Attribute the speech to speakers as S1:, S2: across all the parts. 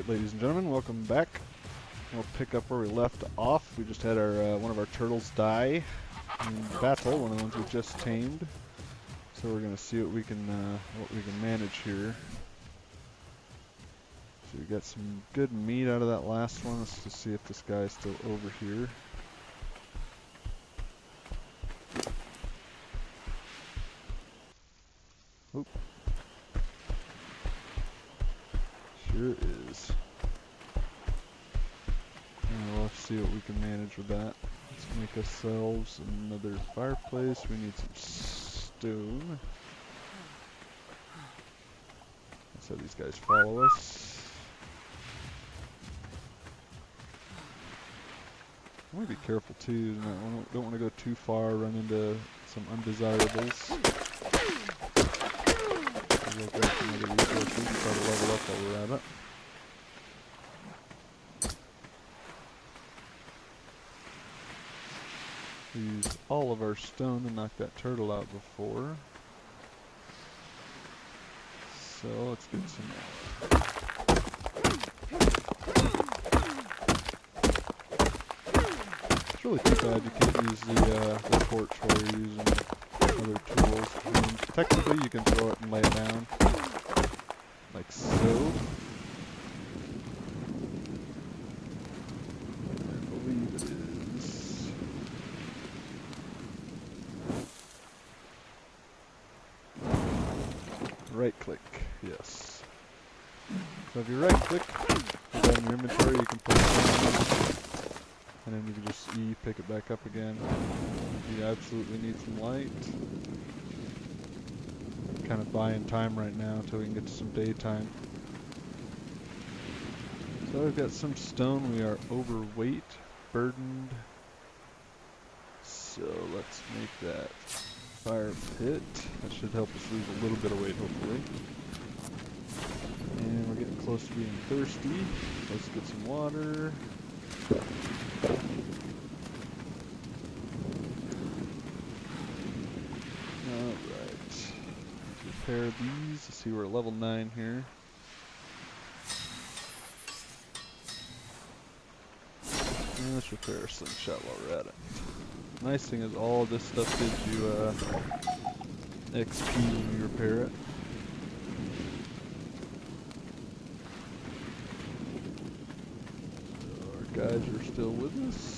S1: Alright, ladies and gentlemen, welcome back. We'll pick up where we left off. We just had our one of our turtles die in battle, one of the ones we just tamed. So we're gonna see what we can manage here. So we got some good meat out of that last one. Let's just see if this guy's still over here. Oop. Sure is. And we'll see what we can manage with that. Let's make ourselves another fireplace. We need some stone. That's how these guys follow us. I want to be careful too. Don't want to go too far, run into some undesirables. We'll grab some other resources and try to level up while we're at it. We used all of our stone to knock that turtle out before. So let's get some more. It's really too bad you can't use the torch while you're using other tools. I mean, technically you can throw it and lay it down, like so. I believe it is. Right click, yes. So if you right click, put that in your inventory, you can put it down, and then you can just E, pick it back up again. You absolutely need some light. Kind of buying time right now until we can get to some daytime. So I've got some stone. We are overweight, burdened. So let's make that fire pit. That should help us lose a little bit of weight, hopefully. And we're getting close to being thirsty. Let's get some water. Alright. Let's repair these. Let's see, we're at level 9 here. And let's repair our slingshot while we're at it. Nice thing is all this stuff gives you XP when you repair it. So our guys are still with us.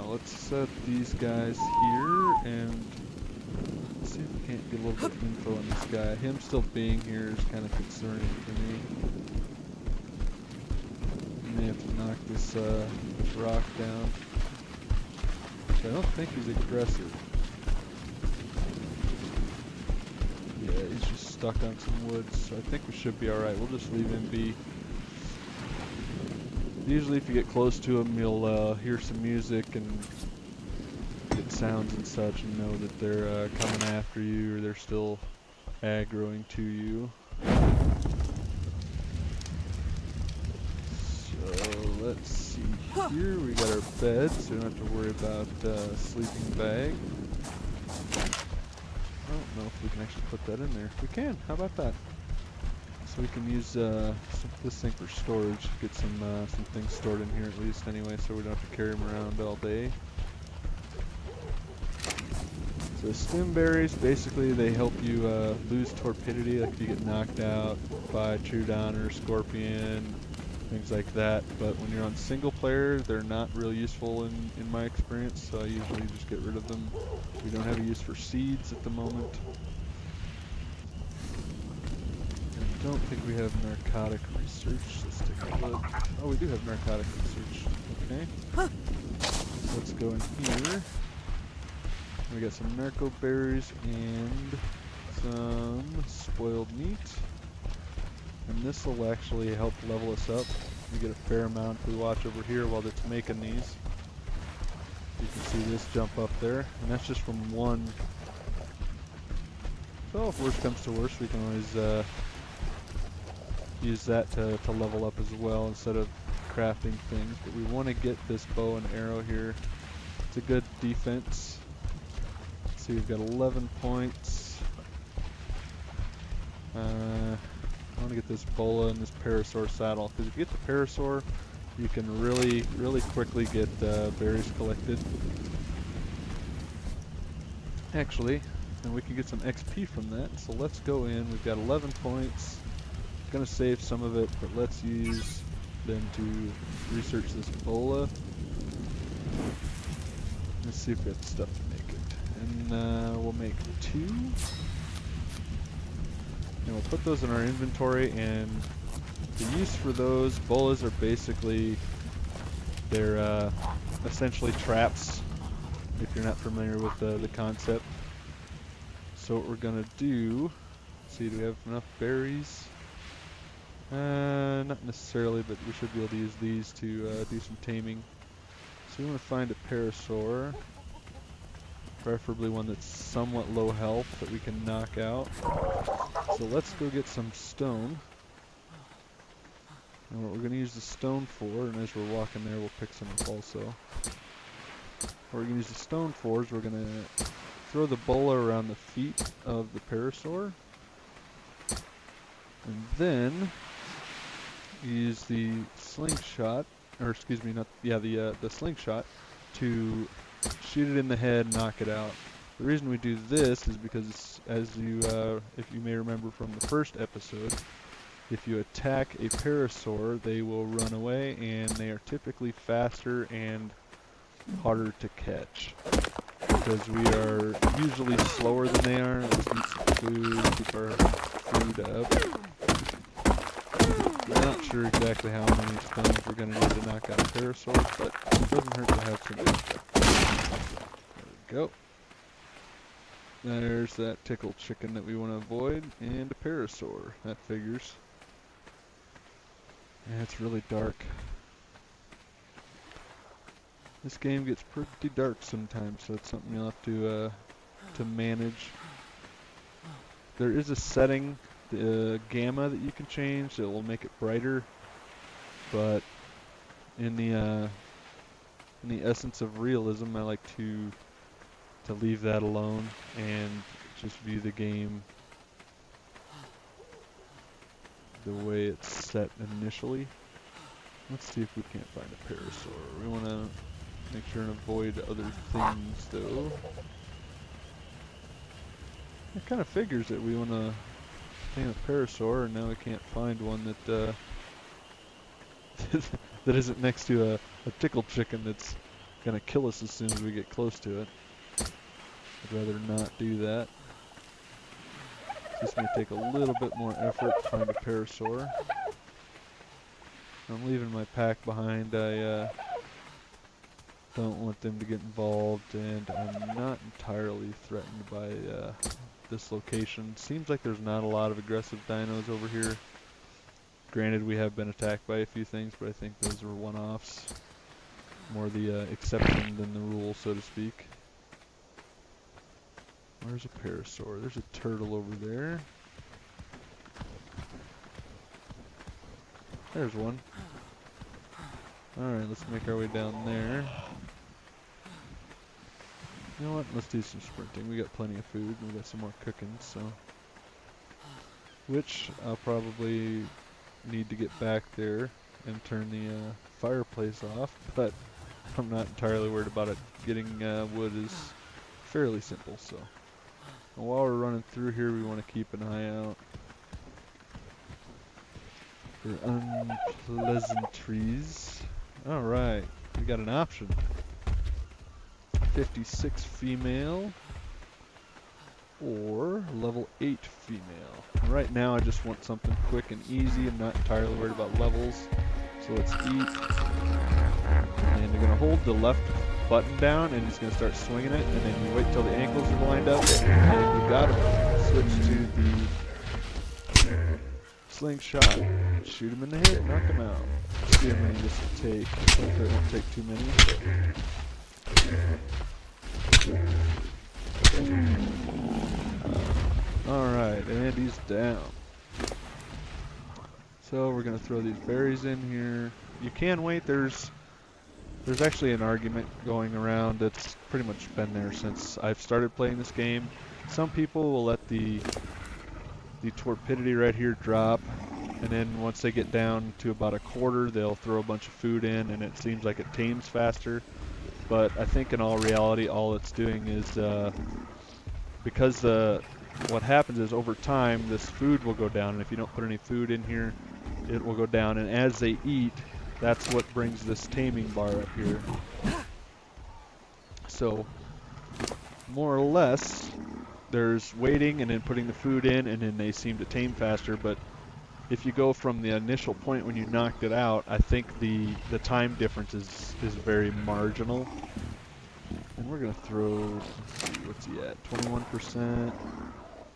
S1: Let's set these guys here and see if we can't get a little bit of info on this guy. Him still being here is kind of concerning for me. May have to knock this rock down. Which I don't think he's aggressive. Yeah, he's just stuck on some wood, so I think we should be alright. We'll just leave him be. Usually if you get close to him, you'll hear some music and get sounds and such and know that they're coming after you or they're still aggroing to you. Let's see here, we got our bed, so we don't have to worry about sleeping bag. I don't know if we can actually put that in there. We can, how about that? So we can use this thing for storage, get some things stored in here at least anyway, so we don't have to carry them around all day. So stim berries, basically they help you lose torpidity, like if you get knocked out by a true downer, scorpion, things like that. But when you're on single player, they're not real useful in my experience, so I usually just get rid of them. We don't have a use for seeds at the moment. I don't think we have narcotic research. Let's take a look. Oh, we do have narcotic research. Okay. Let's go in here. We got some narco berries and some spoiled meat. And this will actually help level us up. We get a fair amount if we watch over here while it's making these. You can see this jump up there, and that's just from one. So if worst comes to worst, we can always use that to level up as well instead of crafting things. But we want to get this bow and arrow here. It's a good defense. Let's see, we've got 11 points. I want to get this bola and this parasaur saddle, because if you get the parasaur, you can really quickly get berries collected. Actually, and we can get some XP from that, so let's go in. We've got 11 points. Gonna save some of it, but let's use them to research this bola. Let's see if we have stuff to make it. And we'll make 2. And we'll put those in our inventory, and the use for those bolas are basically, they're essentially traps, if you're not familiar with the concept. So what we're gonna do, let's see, do we have enough berries? Not necessarily, but we should be able to use these to do some taming. So we want to find a parasaur, preferably one that's somewhat low health that we can knock out. So let's go get some stone. And what we're going to use the stone for, and as we're walking there we'll pick some up also. What we're going to use the stone for is we're going to throw the bola around the feet of the parasaur. And then use the slingshot, or excuse me, the slingshot to shoot it in the head, knock it out. The reason we do this is because, as you, if you may remember from the first episode, if you attack a parasaur, they will run away, and they are typically faster and harder to catch. Because we are usually slower than they are. Let's eat some food, keep our food up. I'm not sure exactly how many stones we're going to need to knock out a parasaur, but it doesn't hurt to have some extra. There we go. There's that tickled chicken that we want to avoid, and a parasaur. That figures. Yeah, it's really dark. This game gets pretty dark sometimes, so it's something you'll have to manage. There is a setting, the gamma, that you can change that will make it brighter, but in the essence of realism, I like to leave that alone and just view the game the way it's set initially. Let's see if we can't find a parasaur. We want to make sure and avoid other things, though. It kind of figures that we want to tame a parasaur, and now we can't find one that that isn't next to a tickled chicken that's gonna kill us as soon as we get close to it. I'd rather not do that. It's just gonna take a little bit more effort to find a parasaur. I'm leaving my pack behind. I don't want them to get involved, and I'm not entirely threatened by this location. Seems like there's not a lot of aggressive dinos over here. Granted, we have been attacked by a few things, but I think those are one-offs. More the exception than the rule, so to speak. Where's a parasaur? There's a turtle over there. There's one. Alright, let's make our way down there. You know what? Let's do some sprinting. We got plenty of food, and we got some more cooking, so. Which I'll probably need to get back there and turn the fireplace off, but I'm not entirely worried about it. Getting wood is fairly simple, so. And while we're running through here, we want to keep an eye out for unpleasantries. Alright, we got an option. 56 female or level 8 female. Right now I just want something quick and easy. I'm not entirely worried about levels. So let's eat. And you're going to hold the left button down and it's going to start swinging it, and then you wait till the ankles are lined up and you got him. Switch to the slingshot. Shoot him in the head, knock him out. See how many this will take. Hopefully it won't take too many. Alright, and he's down. So we're gonna throw these berries in here. You can wait, there's actually an argument going around that's pretty much been there since I've started playing this game. Some people will let the the torpidity right here drop, and then once they get down to about a quarter, they'll throw a bunch of food in, and it seems like it tames faster. But I think in all reality, all it's doing is because what happens is over time, this food will go down, and if you don't put any food in here, it will go down. And as they eat, that's what brings this taming bar up here. So more or less, there's waiting and then putting the food in, and then they seem to tame faster. But if you go from the initial point when you knocked it out, I think the time difference is very marginal. And we're gonna throw, let's see, what's he at? 21%.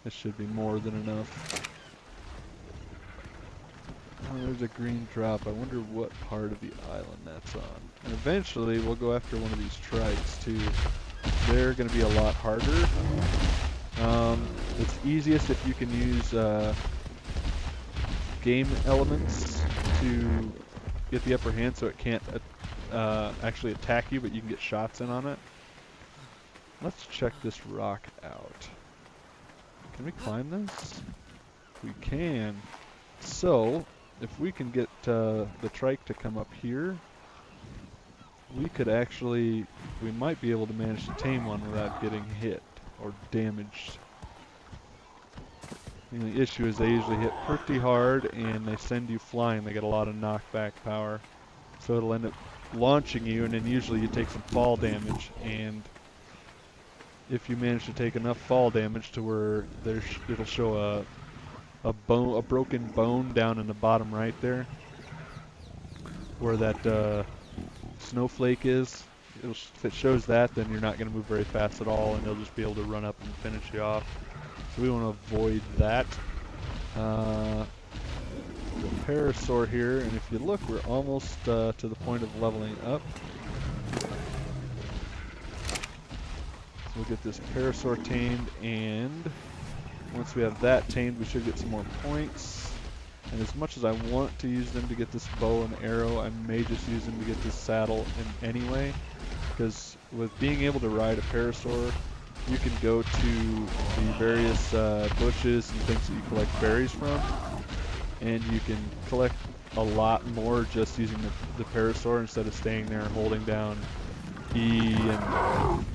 S1: This should be more than enough. Oh, there's a green drop. I wonder what part of the island that's on. And eventually we'll go after one of these trikes too. They're gonna be a lot harder. It's easiest if you can use game elements to get the upper hand, so it can't actually attack you, but you can get shots in on it. Let's check this rock out. Can we climb this? We can. So, if we can get the trike to come up here, we could actually, we might be able to manage to tame one without getting hit or damaged. And the issue is they usually hit pretty hard and they send you flying. They get a lot of knockback power. So it'll end up launching you, and then usually you take some fall damage. And if you manage to take enough fall damage to where it'll show a broken bone down in the bottom right there, where that snowflake is. If it shows that, then you're not going to move very fast at all, and they'll just be able to run up and finish you off. So we want to avoid that. The Parasaur here, and if you look, we're almost to the point of leveling up. So we'll get this Parasaur tamed, and once we have that tamed, we should get some more points. And as much as I want to use them to get this bow and arrow, I may just use them to get this saddle in anyway. Because with being able to ride a Parasaur, you can go to the various bushes and things that you collect berries from, and you can collect a lot more just using the Parasaur instead of staying there and holding down E and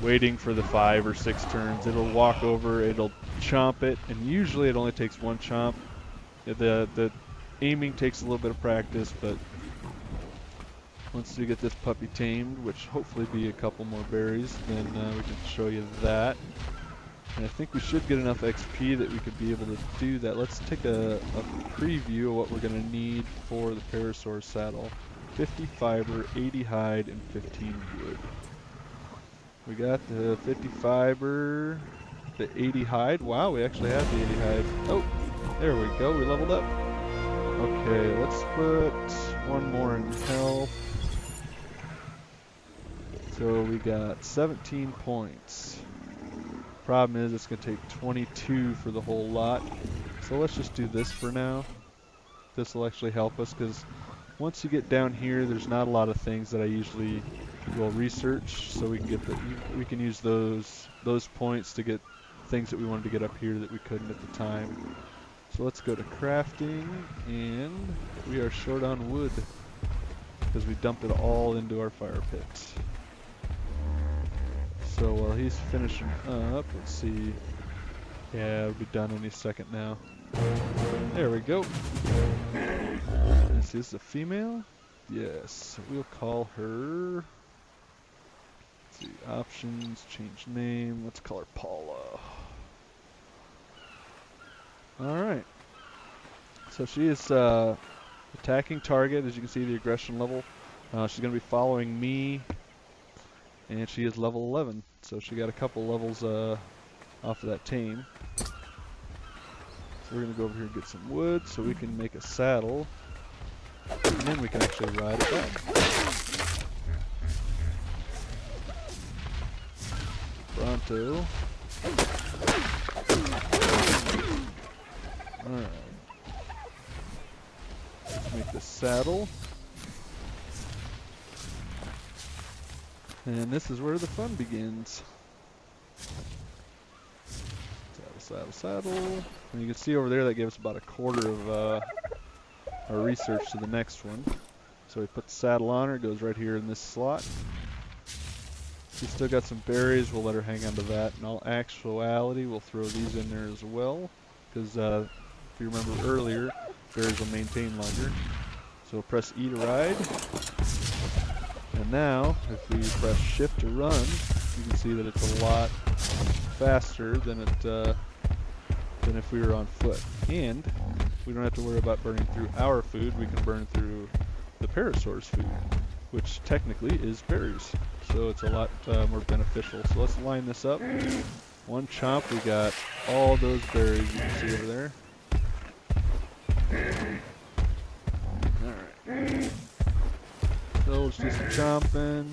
S1: waiting for the 5 or 6 turns. It'll walk over, it'll chomp it, and usually it only takes one chomp. The aiming takes a little bit of practice, but once we get this puppy tamed, which hopefully be a couple more berries, then we can show you that. And I think we should get enough XP that we could be able to do that. Let's take a preview of what we're going to need for the Parasaur saddle. 50 fiber, 80 hide, and 15 wood. We got the 50 fiber, the 80 hide. Wow, we actually have the 80 hide. Oh, there we go. We leveled up. Okay, let's put one more in health. So we got 17 points. Problem is it's going to take 22 for the whole lot. So let's just do this for now. This will actually help us, because once you get down here, there's not a lot of things that I usually will research. So we can get we can use those points to get things that we wanted to get up here that we couldn't at the time. So let's go to crafting, and we are short on wood because we dumped it all into our fire pit. So while he's finishing up, let's see. Yeah, it'll be done any second now. There we go. Is this a female? Yes. We'll call her. Let's see. Options. Change name. Let's call her Paula. Alright. So she is attacking target. As you can see, the aggression level. She's going to be following me. And she is level 11, so she got a couple levels off of that tame. So we're going to go over here and get some wood so we can make a saddle. And then we can actually ride it back. Pronto. Alright. Let's make the saddle. And this is where the fun begins. Let's add a saddle. And you can see over there that gave us about a quarter of our research to the next one. So we put the saddle on her, it goes right here in this slot. She's still got some berries, we'll let her hang on to that. In all actuality, we'll throw these in there as well, because if you remember earlier, berries will maintain longer. So we'll press E to ride. And now, if we press shift to run, you can see that it's a lot faster than if we were on foot. And we don't have to worry about burning through our food, we can burn through the Parasaur's food, which technically is berries. So it's a lot more beneficial. So let's line this up. One chomp, we got all those berries you can see over there. Alright. So let's do some chomping.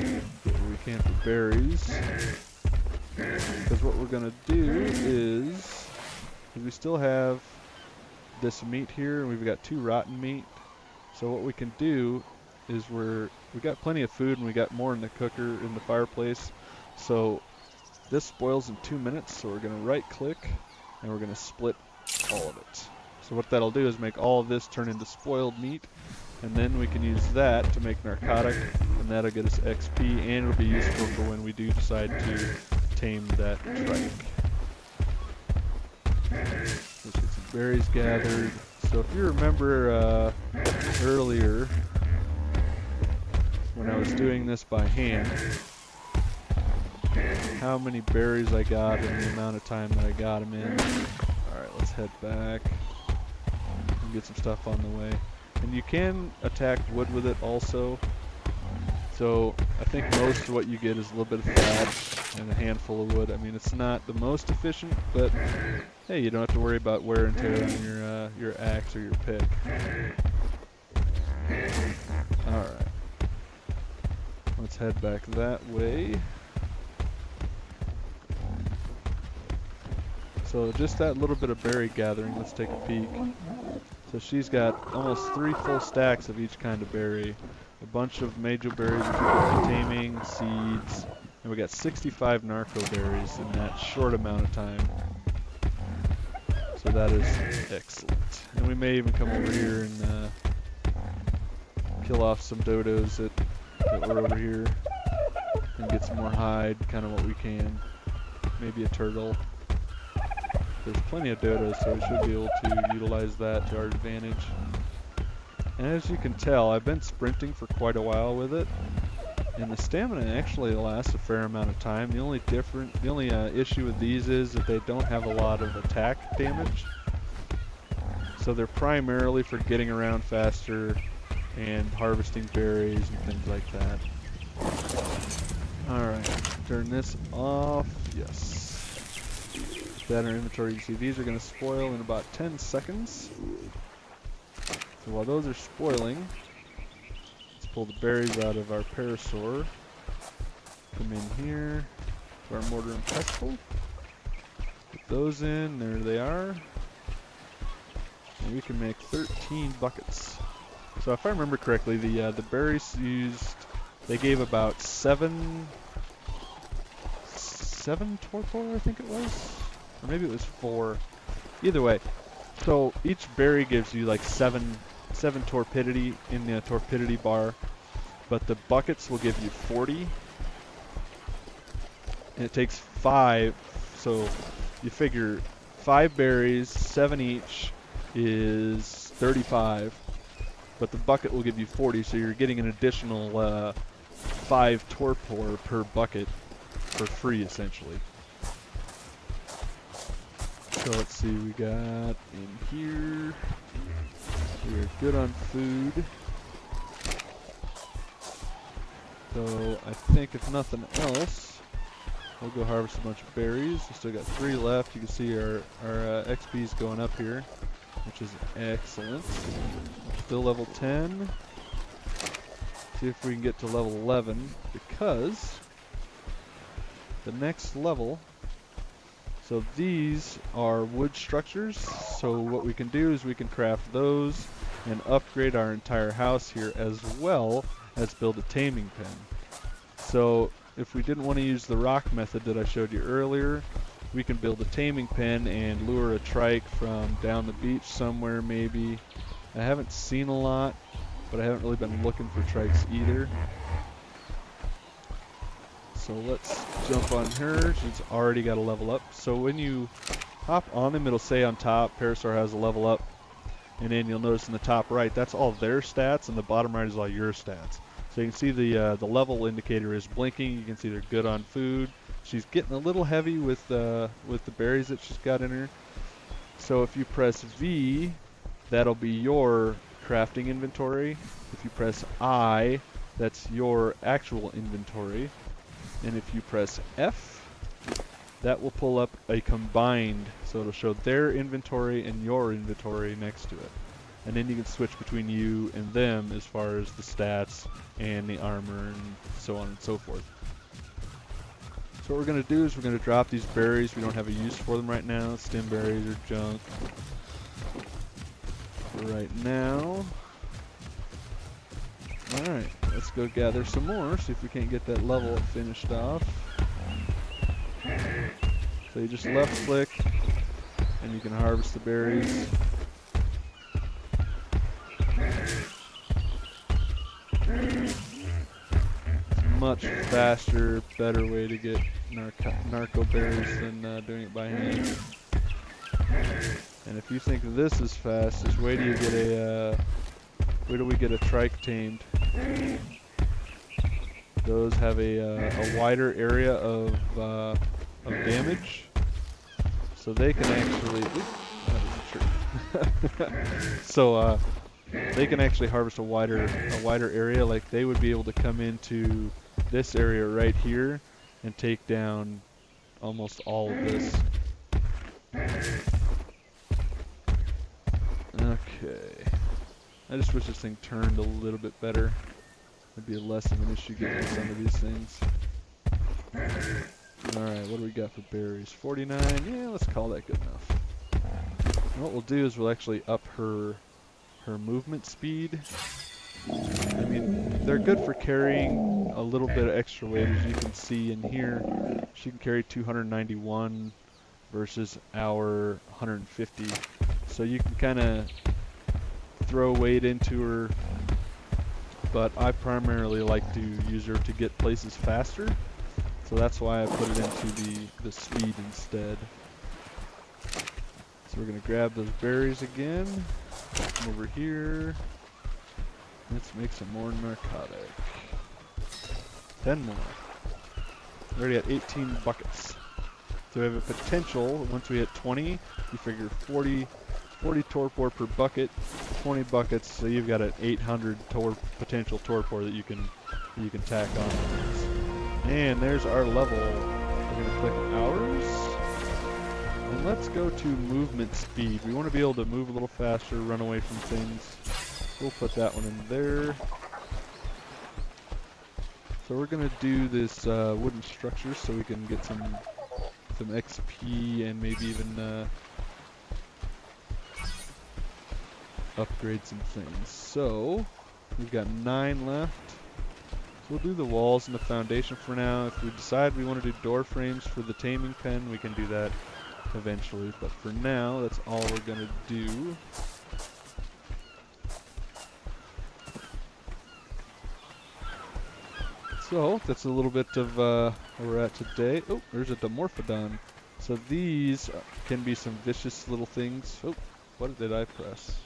S1: Get what we can for berries. Because what we're going to do is, we still have this meat here, and we've got 2 rotten meat. So what we can do is we got plenty of food, and we got more in the cooker, in the fireplace. So this spoils in 2 minutes, so we're going to right click, and we're going to split all of it. So what that'll do is make all of this turn into spoiled meat, and then we can use that to make narcotic, and that'll get us XP, and it'll be useful for when we do decide to tame that trike. Let's get some berries gathered. So if you remember earlier when I was doing this by hand, how many berries I got and the amount of time that I got them in. Alright, let's head back and get some stuff on the way. And you can attack wood with it also. So I think most of what you get is a little bit of thatch and a handful of wood. I mean, it's not the most efficient, but hey, you don't have to worry about wear and tear on your axe or your pick. Alright. Let's head back that way. So just that little bit of berry gathering, let's take a peek. So she's got almost 3 full stacks of each kind of berry. A bunch of major berries, which are taming, seeds, and we got 65 narco berries in that short amount of time. So that is excellent. And we may even come over here and kill off some dodos that were over here and get some more hide, kind of what we can. Maybe a turtle. There's plenty of dodos, so we should be able to utilize that to our advantage. And as you can tell, I've been sprinting for quite a while with it, and the stamina actually lasts a fair amount of time. The only issue with these is that they don't have a lot of attack damage, so they're primarily for getting around faster and harvesting berries and things like that. Alright, turn this off. Yes. That in our inventory, you can see these are going to spoil in about 10 seconds. So while those are spoiling, let's pull the berries out of our Parasaur. Come in here to our mortar and pestle. Put those in, there they are. And we can make 13 buckets. So if I remember correctly, the berries used, they gave about 7 torpor, I think it was? Or maybe it was 4. Either way. So each berry gives you like 7 torpidity in the torpidity bar, but the buckets will give you 40. And it takes 5, so you figure 5 berries, 7 each is 35, but the bucket will give you 40, so you're getting an additional 5 torpor per bucket for free, essentially. So let's see, we got in here, we're good on food. So I think if nothing else, we'll go harvest a bunch of berries. We still got 3 left. You can see our XP is going up here, which is excellent. Still level 10. See if we can get to level 11, because the next level, so these are wood structures. So what we can do is we can craft those and upgrade our entire house here, as well let's build a taming pen. So if we didn't want to use the rock method that I showed you earlier, we can build a taming pen and lure a trike from down the beach somewhere maybe. I haven't seen a lot, but I haven't really been looking for trikes either. So let's jump on her. She's already got a level up. So when you hop on them, it'll say on top, Parasaur has a level up. And then you'll notice in the top right, that's all their stats, and the bottom right is all your stats. So you can see the level indicator is blinking. You can see they're good on food. She's getting a little heavy with the berries that she's got in her. So if you press V, that'll be your crafting inventory. If you press I, that's your actual inventory. And if you press F, that will pull up a combined, so it'll show their inventory and your inventory next to it. And then you can switch between you and them as far as the stats and the armor and so on and so forth. So what we're going to do is we're going to drop these berries. We don't have a use for them right now. Stem berries are junk. For right now. Alright, let's go gather some more, see if we can't get that level finished off. So you just left click and you can harvest the berries. It's a much faster, better way to get narco berries than doing it by hand. And if you think this is fast, just wait till you get a wait till we get a trike tamed. Those have a wider area of damage, so they can actually. So they can actually harvest a wider area. Like they would be able to come into this area right here and take down almost all of this. Okay. I just wish this thing turned a little bit better. It'd be less of an issue getting some of these things. Alright, what do we got for berries? 49? Yeah, let's call that good enough. And what we'll do is we'll actually up her movement speed. I mean, they're good for carrying a little bit of extra weight. As you can see in here, she can carry 291 versus our 150. So you can kind of throw weight into her, but I primarily like to use her to get places faster, so that's why I put it into the speed instead. So we're going to grab those berries again, come over here, let's make some more narcotic. 10 more. We already got 18 buckets. So we have a potential, once we hit 20, you figure 40 torpor per bucket, 20 buckets, so you've got an 800 potential torpor that you can tack on. And there's our level. We're going to click hours. And let's go to movement speed. We want to be able to move a little faster, run away from things. We'll put that one in there. So we're going to do this wooden structure so we can get some XP and maybe even upgrade some things. So we've got 9 left. So we'll do the walls and the foundation for now. If we decide we want to do door frames for the taming pen, we can do that eventually. But for now, that's all we're going to do. So that's a little bit of where we're at today. Oh, there's a Dimorphodon. So these can be some vicious little things. Oh, what did I press?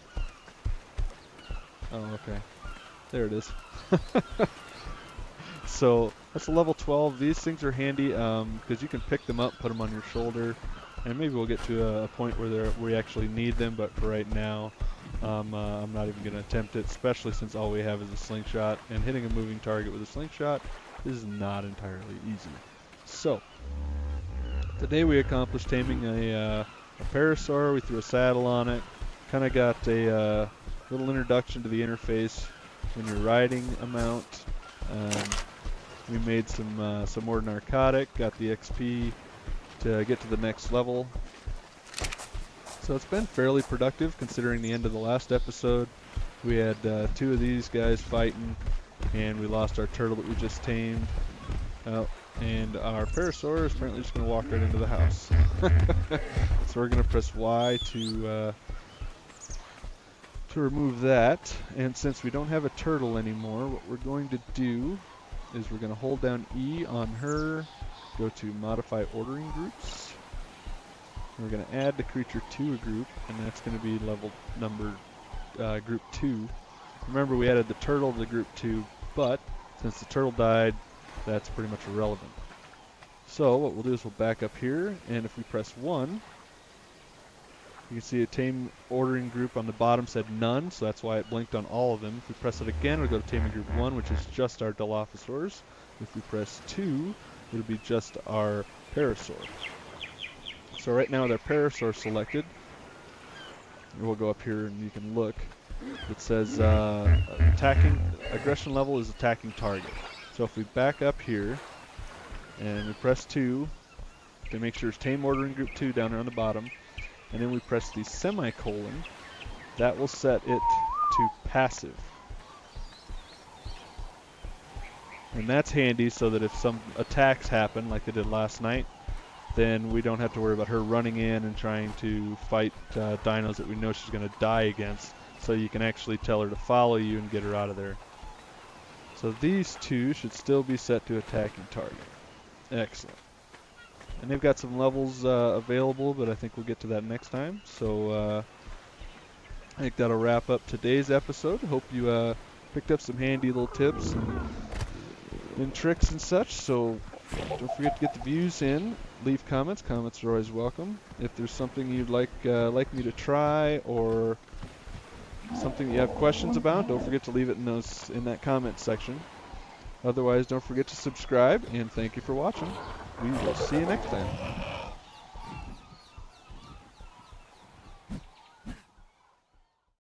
S1: Oh, okay. There it is. So that's a level 12. These things are handy because you can pick them up, put them on your shoulder, and maybe we'll get to a point where we actually need them. But for right now, I'm not even going to attempt it, especially since all we have is a slingshot, and hitting a moving target with a slingshot is not entirely easy. So today we accomplished taming a Parasaur. We threw a saddle on it. Kind of got a little introduction to the interface when you're riding a mount. We made some more narcotic, got the XP to get to the next level. So it's been fairly productive considering the end of the last episode. We had 2 of these guys fighting, And we lost our turtle that we just tamed. Oh, and our Parasaur is apparently just going to walk right into the house. So we're going to press Y to remove that. And since we don't have a turtle anymore, what we're going to do is we're going to hold down E on her, go to Modify Ordering Groups. We're going to add the creature to a group, and that's going to be level number group 2. Remember, we added the turtle to group 2, but since the turtle died, that's pretty much irrelevant. So what we'll do is we'll back up here, and if we press 1, you can see a tame ordering group on the bottom said none, so that's why it blinked on all of them. If we press it again, we'll go to taming group 1, which is just our Dilophosaurs. If we press 2, it'll be just our Parasaur. So right now with our Parasaur selected, we'll go up here and you can look. It says attacking aggression level is attacking target. So if we back up here and we press 2 to make sure it's tame ordering group 2 down there on the bottom, and then we press the semicolon, that will set it to passive. And that's handy so that if some attacks happen like they did last night, then we don't have to worry about her running in and trying to fight dinos that we know she's going to die against. So you can actually tell her to follow you and get her out of there. So these two should still be set to attacking target. Excellent. And they've got some levels available, but I think we'll get to that next time. So I think that'll wrap up today's episode. Hope you picked up some handy little tips and tricks and such. So don't forget to get the views in. Leave comments. Comments are always welcome. If there's something you'd like me to try or something you have questions about, don't forget to leave it in that comment section. Otherwise, don't forget to subscribe, and thank you for watching. We will see you next time.